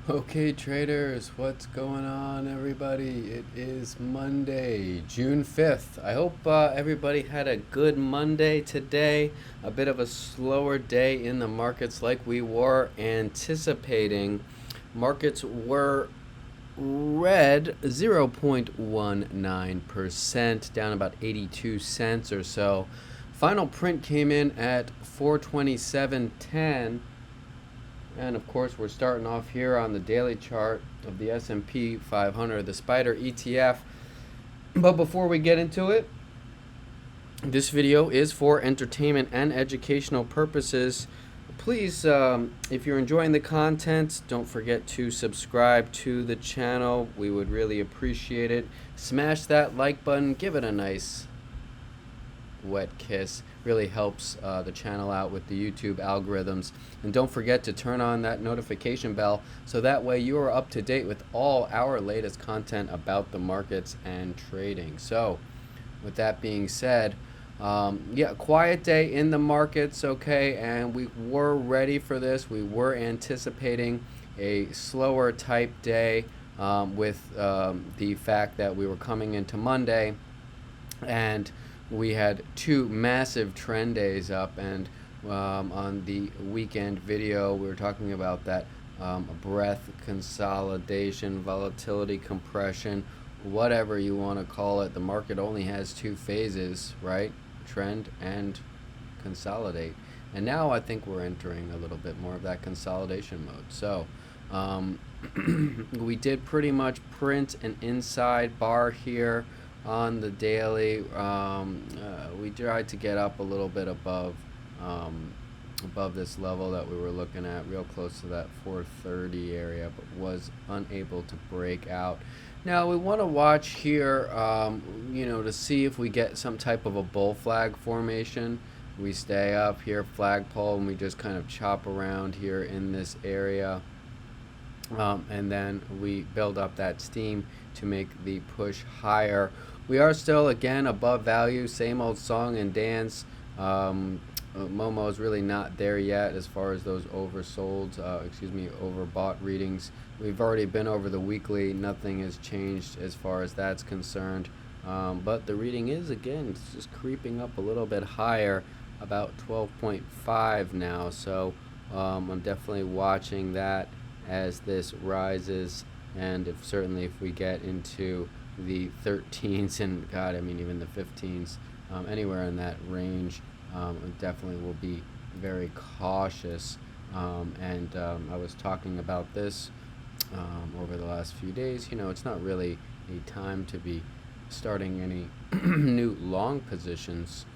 Okay, traders, what's going on, everybody? It is Monday, June 5th. I hope everybody had a good Monday today. A bit of a slower day in the markets like we were anticipating. Markets were red 0.19%, down about 82 cents or so. Final print came in at 427.10. And of course, we're starting off here on the daily chart of the S&P 500, the Spider ETF. But before we get into it, this video is for entertainment and educational purposes. Please, if you're enjoying the content, don't forget to subscribe to the channel. We would really appreciate it. Smash that like button. Give it a nice wet kiss. Really helps the channel out with the YouTube algorithms. And don't forget to turn on that notification bell so that way you are up to date with all our latest content about the markets and trading. So with that being said, yeah, quiet day in the markets, okay, and we were ready for this. We were anticipating a slower type day with the fact that we were coming into Monday and we had two massive trend days up, and on the weekend video we were talking about that breadth consolidation, volatility compression, whatever you want to call it. The market only has two phases, right? Trend and consolidate. And now I think we're entering a little bit more of that consolidation mode. So we did pretty much print an inside bar here on the daily. We tried to get up a little bit above this level that we were looking at, real close to that 430 area, but was unable to break out. Now we want to watch here, to see if we get some type of a bull flag formation. We stay up here, flagpole, and we just kind of chop around here in this area. And then we build up that steam to make the push higher. We are still, again, above value, same old song and dance. Momo is really not there yet as far as those overbought readings. We've already been over the weekly. Nothing has changed as far as that's concerned. But the reading is, again, it's just creeping up a little bit higher, about 12.5 now. So I'm definitely watching that as this rises, and certainly if we get into the 13s and even the 15s, anywhere in that range, definitely will be very cautious. I was talking about this over the last few days. It's not really a time to be starting any new long positions,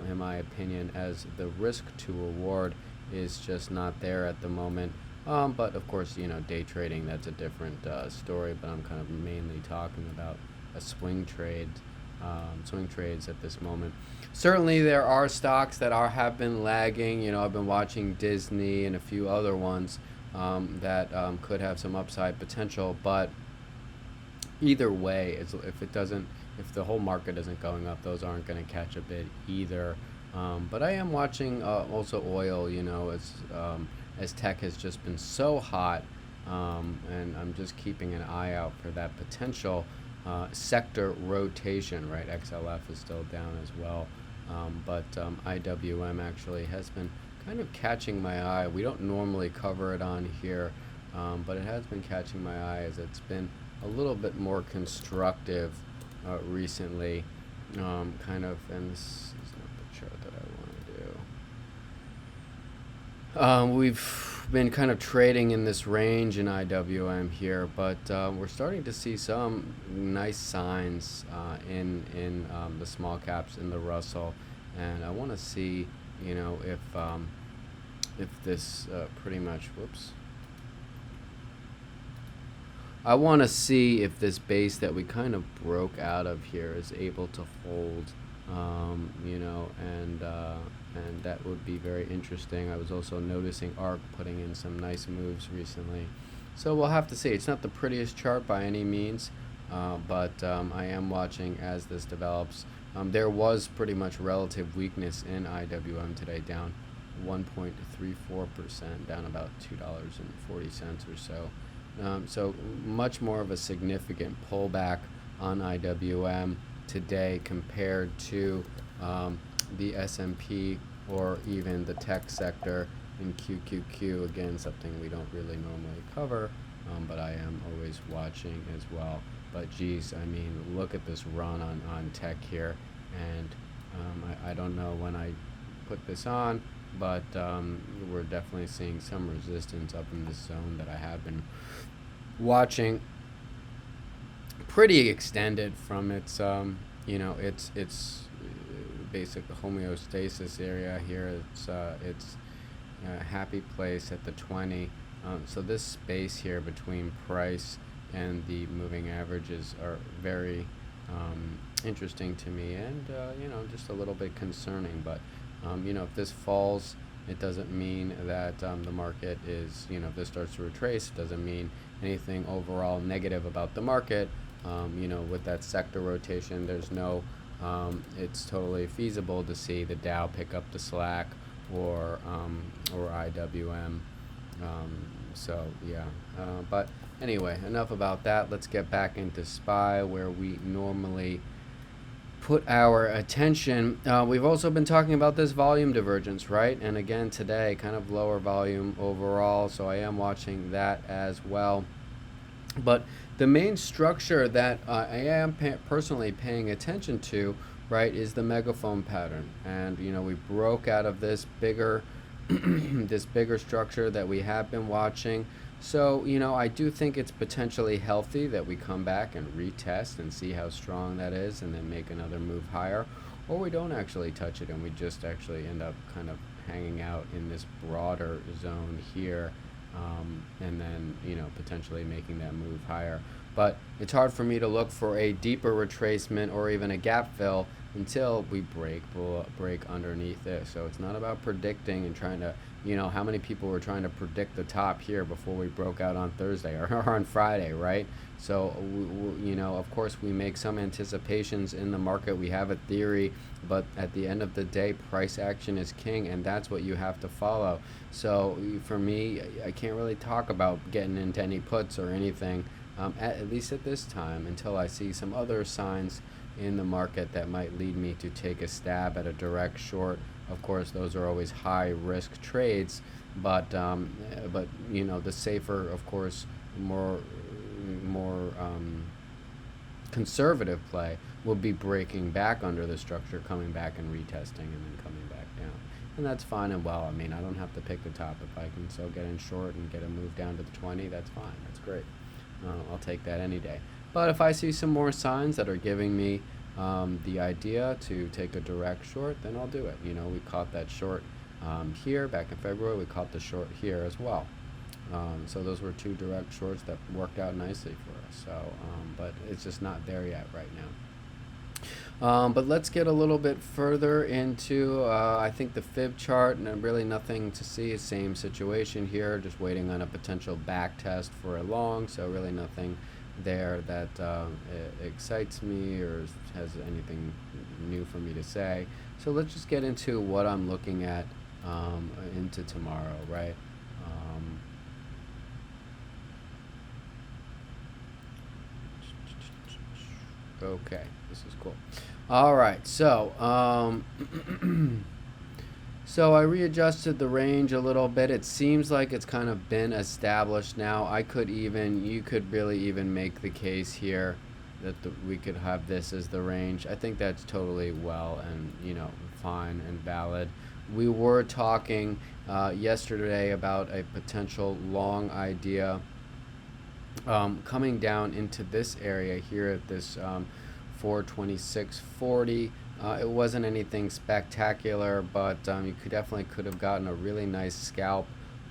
in my opinion, as the risk to reward is just not there at the moment. But of course, day trading, that's a different story, but I'm kind of mainly talking about a swing trades at this moment. Certainly there are stocks that have been lagging. I've been watching Disney and a few other ones that could have some upside potential, but either way, if the whole market isn't going up, those aren't going to catch a bid either. But I am watching also oil, as tech has just been so hot, and I'm just keeping an eye out for that potential sector rotation, right? XLF is still down as well, but IWM actually has been kind of catching my eye. We don't normally cover it on here, but it has been catching my eye as it's been a little bit more constructive recently, and this is not the chart that I want to do. We've been kind of trading in this range in IWM here, but we're starting to see some nice signs in the small caps in the Russell, and I want to see, if this pretty much, I want to see if this base that we kind of broke out of here is able to hold, and that would be very interesting. I was also noticing ARC putting in some nice moves recently, so we'll have to see. It's not the prettiest chart by any means, but I am watching as this develops. There was pretty much relative weakness in IWM today, down 1.34%, down about $2.40 or so. So much more of a significant pullback on IWM today compared to the S&P or even the tech sector in QQQ. Again, something we don't really normally cover, but I am always watching as well. But geez, I mean, look at this run on tech here, and I don't know when I put this on, but we're definitely seeing some resistance up in this zone that I have been watching pretty extended from its its basic homeostasis area here. It's a happy place at the 20. So this space here between price and the moving averages are very interesting to me, and just a little bit concerning. But if this falls, it doesn't mean that the market is, if this starts to retrace, it doesn't mean anything overall negative about the market. With that sector rotation, there's no, it's totally feasible to see the Dow pick up the slack, or IWM. So yeah, but anyway, enough about that. Let's get back into SPY, where we normally put our attention. We've also been talking about this volume divergence, right? And again today, kind of lower volume overall, so I am watching that as well. But the main structure that I am personally paying attention to, right, is the megaphone pattern. And we broke out of this bigger this bigger structure that we have been watching. So I do think it's potentially healthy that we come back and retest and see how strong that is, and then make another move higher, or we don't actually touch it and we just actually end up kind of hanging out in this broader zone here, and then potentially making that move higher. But it's hard for me to look for a deeper retracement or even a gap fill until we break underneath it. So it's not about predicting and trying to, how many people were trying to predict the top here before we broke out on Thursday or on Friday, right? So, of course we make some anticipations in the market. We have a theory, but at the end of the day, price action is king, and that's what you have to follow. So for me, I can't really talk about getting into any puts or anything, at least at this time, until I see some other signs in the market that might lead me to take a stab at a direct short. Of course, those are always high risk trades, but the safer, of course, more conservative play will be breaking back under the structure, coming back and retesting, and then coming back down. And that's fine and well. I mean, I don't have to pick the top. If I can still get in short and get a move down to the 20, that's fine. That's great. I'll take that any day. But if I see some more signs that are giving me the idea to take a direct short, then I'll do it. We caught that short here back in February. We caught the short here as well. So those were two direct shorts that worked out nicely for us. So, but it's just not there yet right now. But let's get a little bit further into, I think, the fib chart, and really nothing to see. Same situation here, just waiting on a potential back test for a long. So really nothing there that excites me or has anything new for me to say. So let's just get into what I'm looking at into tomorrow, right? Okay, this is cool. All right, so so I readjusted the range a little bit. It seems like it's kind of been established now. You could really even make the case here that we could have this as the range. I think that's totally well and fine and valid. We were talking yesterday about a potential long idea coming down into this area here at this 426.40. It wasn't anything spectacular, but you could have gotten a really nice scalp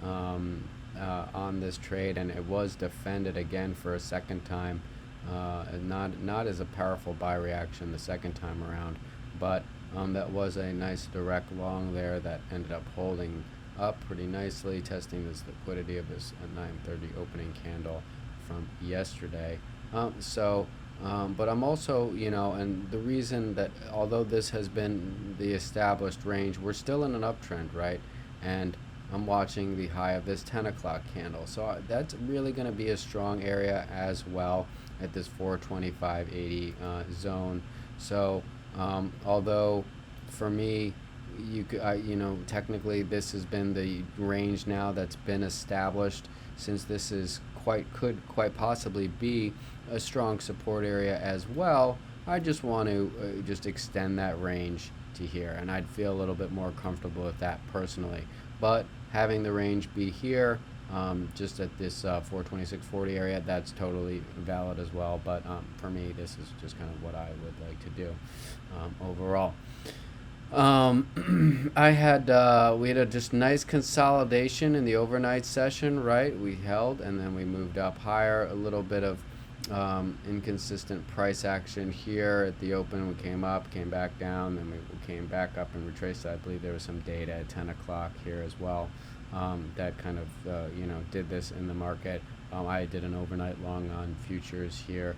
on this trade, and it was defended again for a second time. Not as a powerful buy reaction the second time around, but that was a nice direct long there that ended up holding up pretty nicely, testing this liquidity of this 9:30 opening candle from yesterday. But I'm also, and the reason that although this has been the established range, we're still in an uptrend, right? And I'm watching the high of this 10 o'clock candle. So that's really going to be a strong area as well at this 425.80 zone. So although for me, technically this has been the range now that's been established, since this is could quite possibly be a strong support area as well. I just want to just extend that range to here, and I'd feel a little bit more comfortable with that personally. But having the range be here, just at this 426.40 area, that's totally valid as well. But for me, this is just kind of what I would like to do overall. We had a just nice consolidation in the overnight session, right? We held and then we moved up higher. A little bit of inconsistent price action here at the open. We came up, came back down, then we came back up and retraced. I believe there was some data at 10 o'clock here as well that kind of did this in the market. I did an overnight long on futures here.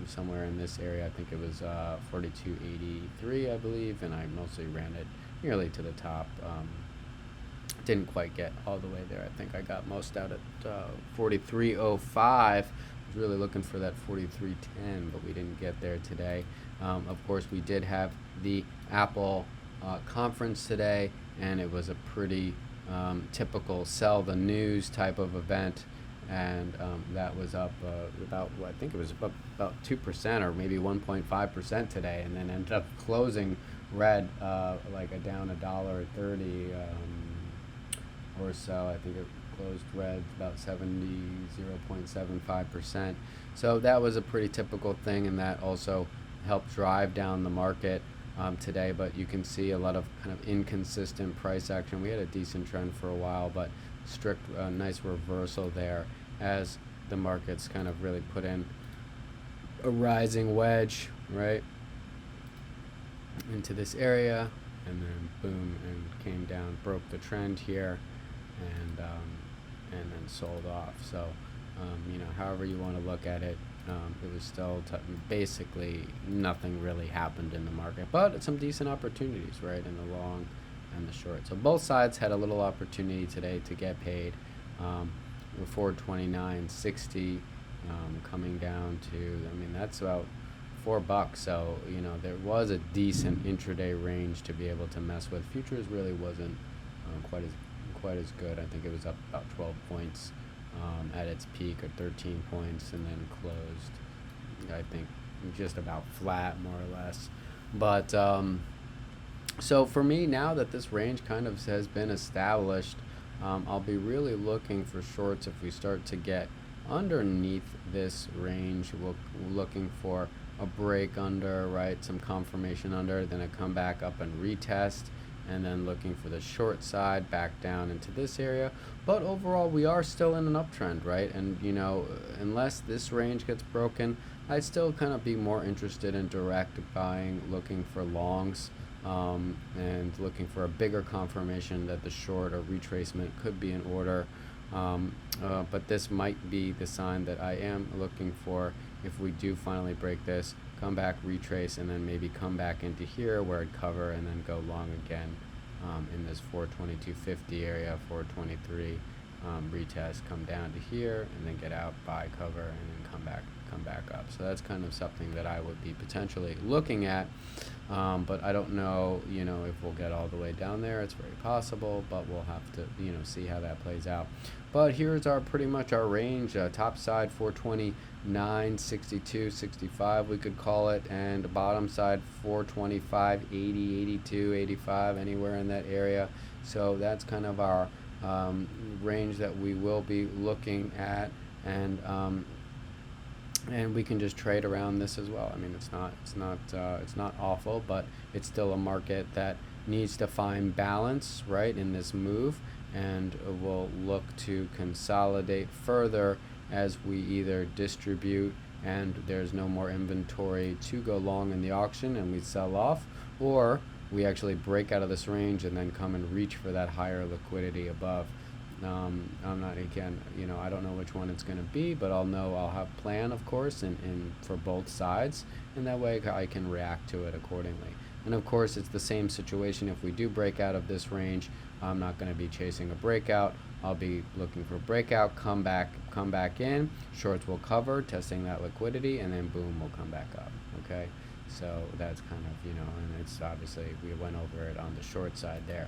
Somewhere in this area. I think it was 42.83, I believe, and I mostly ran it nearly to the top. Didn't quite get all the way there. I think I got most out at 43.05. I was really looking for that 43.10, but we didn't get there today. Of course, we did have the Apple conference today, and it was a pretty typical sell the news type of event. And that was up I think it was up about 2% or maybe 1.5% today, and then ended up closing red, like down $1.30 or so. I think it closed red about 0.75%. So that was a pretty typical thing, and that also helped drive down the market today. But you can see a lot of kind of inconsistent price action. We had a decent trend for a while, but nice reversal there as the markets kind of really put in a rising wedge right into this area, and then boom, and came down, broke the trend here, and then sold off. So however you want to look at it, it was still basically nothing really happened in the market, but some decent opportunities right in the long and the short. So both sides had a little opportunity today to get paid. 429.60 coming down to, that's about $4. So there was a decent intraday range to be able to mess with. Futures really wasn't quite as good. I think it was up about 12 points at its peak, or 13 points, and then closed, I think, just about flat more or less. But so for me, now that this range kind of has been established, I'll be really looking for shorts if we start to get underneath this range. We're looking for a break under, right, some confirmation under, then a come back up and retest, and then looking for the short side back down into this area. But overall, we are still in an uptrend, right? And unless this range gets broken, I'd still kind of be more interested in direct buying, looking for longs, and looking for a bigger confirmation that the short or retracement could be in order. But this might be the sign that I am looking for. If we do finally break this, come back, retrace, and then maybe come back into here where I'd cover and then go long again in this 422.50 area, 423, retest, come down to here, and then get out, buy, cover, and then come back up. So that's kind of something that I would be potentially looking at, but I don't know, if we'll get all the way down there. It's very possible, but we'll have to, see how that plays out. But here's pretty much our range. Top side 429.62.65 we could call it, and bottom side 425.80, 82, 85, anywhere in that area. So that's kind of our range that we will be looking at, and we can just trade around this as well. It's not awful, but it's still a market that needs to find balance right in this move, and we'll look to consolidate further as we either distribute and there's no more inventory to go long in the auction and we sell off, or we actually break out of this range and then come and reach for that higher liquidity above. I'm not, again, I don't know which one it's going to be, but I'll have plan, of course, and for both sides, and that way I can react to it accordingly. And of course, it's the same situation. If we do break out of this range, I'm not going to be chasing a breakout. I'll be looking for breakout, come back in, shorts will cover, testing that liquidity, and then boom, we'll come back up. Okay, so that's kind of, and it's obviously, we went over it on the short side there.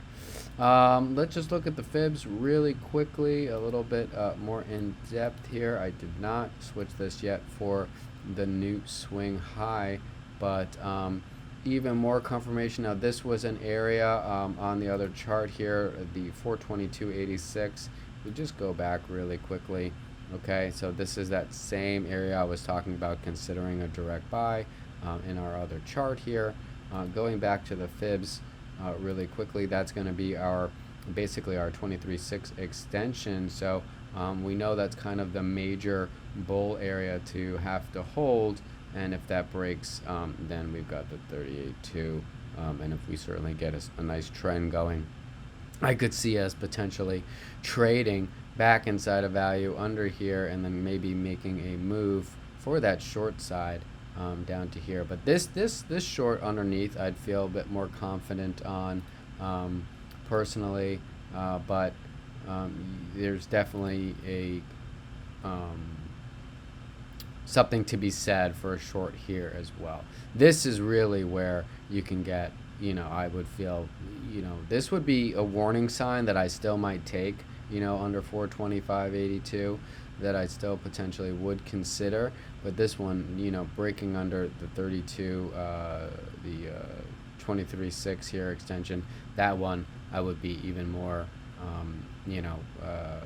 Let's just look at the fibs really quickly, a little bit more in depth here. I did not switch this yet for the new swing high, but even more confirmation. Now this was an area on the other chart here, the 422.86. We just go back really quickly. Okay, so this is that same area I was talking about considering a direct buy in our other chart here. Going back to the fibs really quickly, that's going to be basically our 23.6 extension. So we know that's kind of the major bull area to have to hold. And if that breaks, then we've got the 38.2, and if we certainly get a nice trend going, I could see us potentially trading back inside of value under here, and then maybe making a move for that short side down to here. But this short underneath, I'd feel a bit more confident on personally, but there's definitely a something to be said for a short here as well. This is really where you can get, I would feel, this would be a warning sign that I still might take, under 425.82, that I still potentially would consider. But this one, breaking under the 32, the 23.6 here extension, that one I would be even more,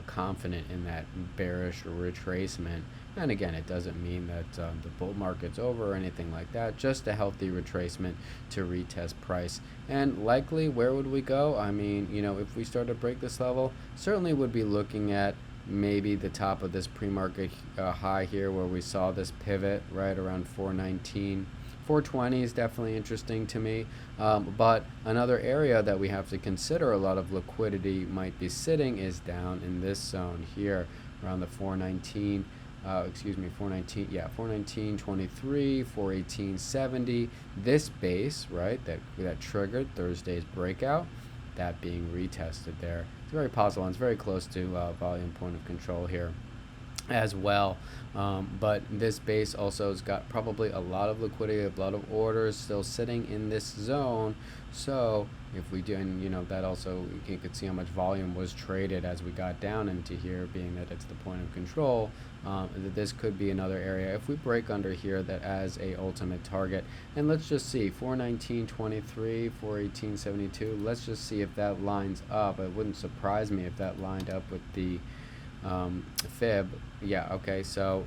confident in that bearish retracement. And again, it doesn't mean that the bull market's over or anything like that, just a healthy retracement to retest price. And likely, where would we go? I mean, if we start to break this level, certainly would be looking at maybe the top of this pre-market high here where we saw this pivot right around 419. 420 is definitely interesting to me, but another area that we have to consider a lot of liquidity might be sitting is down in this zone here around the 419. 419.23, 418.70. This base, right, that triggered Thursday's breakout, that being retested there. It's very possible, and it's very close to volume point of control here as well. But this base also has got probably a lot of liquidity, a lot of orders still sitting in this zone. So if we do, and that also, you could see how much volume was traded as we got down into here, being that it's the point of control, that this could be another area. If we break under here, that as a ultimate target, and let's just see, 419.23, 418.72, let's just see if that lines up. It wouldn't surprise me if that lined up with the fib. Yeah, okay, so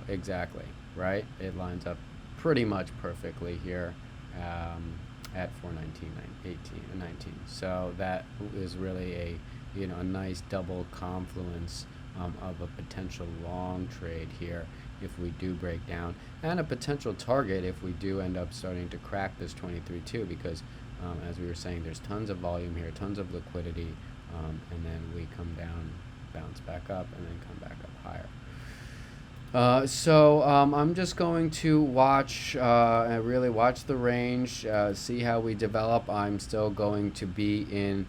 exactly, right? It lines up pretty much perfectly here at 419.19. So that is really a a nice double confluence of a potential long trade here if we do break down, and a potential target if we do end up starting to crack this 23.2, because as we were saying, there's tons of volume here, tons of liquidity, and then we come down, bounce back up, and then come back up higher. So I'm just going to watch, really watch the range, see how we develop. I'm still going to be in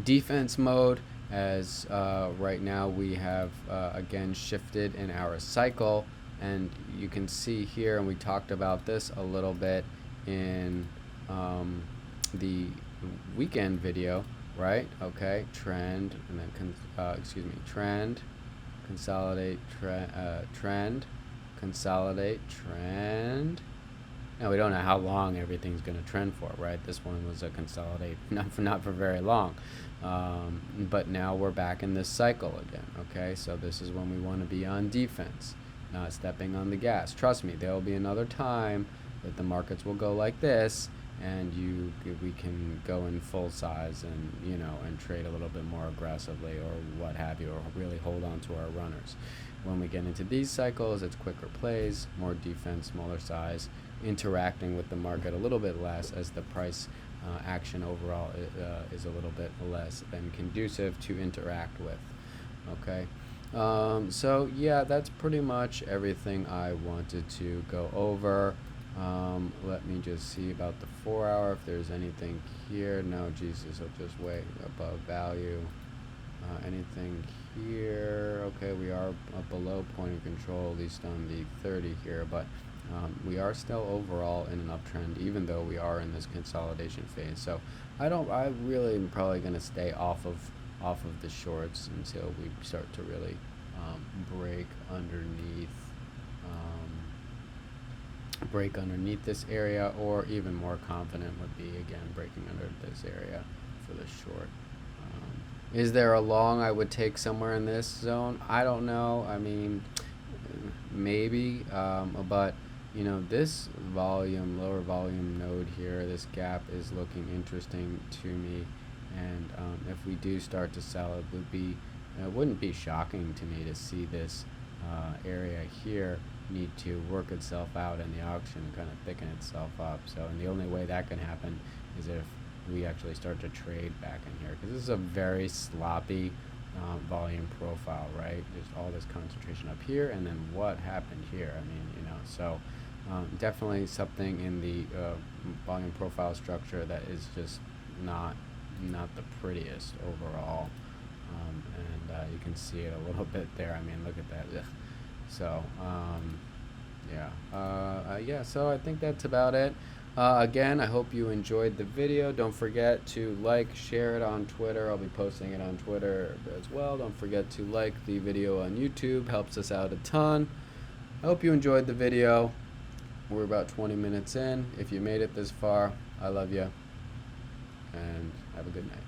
defense mode, as right now we have again shifted in our cycle, and you can see here, and we talked about this a little bit in the weekend video, right? Okay, trend, and then trend, consolidate, trend, consolidate, trend. Now we don't know how long everything's going to trend for, right? This one was a consolidate, not for very long, but now we're back in this cycle again. Okay, so this is when we want to be on defense, not stepping on the gas. Trust me, there will be another time that the markets will go like this, and we can go in full size and and trade a little bit more aggressively or what have you, or really hold on to our runners. When we get into these cycles, it's quicker plays, more defense, smaller size, interacting with the market a little bit less, as the price action overall is a little bit less than conducive to interact with. Okay, so yeah, that's pretty much everything I wanted to go over. Let me just see about the 4-hour, if there's anything here. No, Jesus, I'll just way above value. Anything here? Okay, we are below point of control, at least on the 30 here, but we are still overall in an uptrend, even though we are in this consolidation phase. So I really am probably going to stay off of the shorts until we start to really break underneath this area, or even more confident would be again breaking under this area for the short. Is there a long I would take somewhere in this zone? I don't know. I mean, maybe, but you know, this lower volume node here, this gap is looking interesting to me, and if we do start to sell, it wouldn't be shocking to me to see this area here need to work itself out in the auction, kind of thicken itself up. So, and the only way that can happen is if we actually start to trade back in here, because this is a very sloppy volume profile, right? There's all this concentration up here, and then what happened here? I mean, you know, so definitely something in the volume profile structure that is just not the prettiest overall, and you can see it a little bit there. I mean, look at that. Ugh. So yeah, so I think that's about it. Again, I hope you enjoyed the video. Don't forget to like, share it on Twitter. I'll be posting it on Twitter as well. Don't forget to like the video on YouTube. Helps us out a ton. I hope you enjoyed the video. We're about 20 minutes in. If you made it this far, I love you. And have a good night.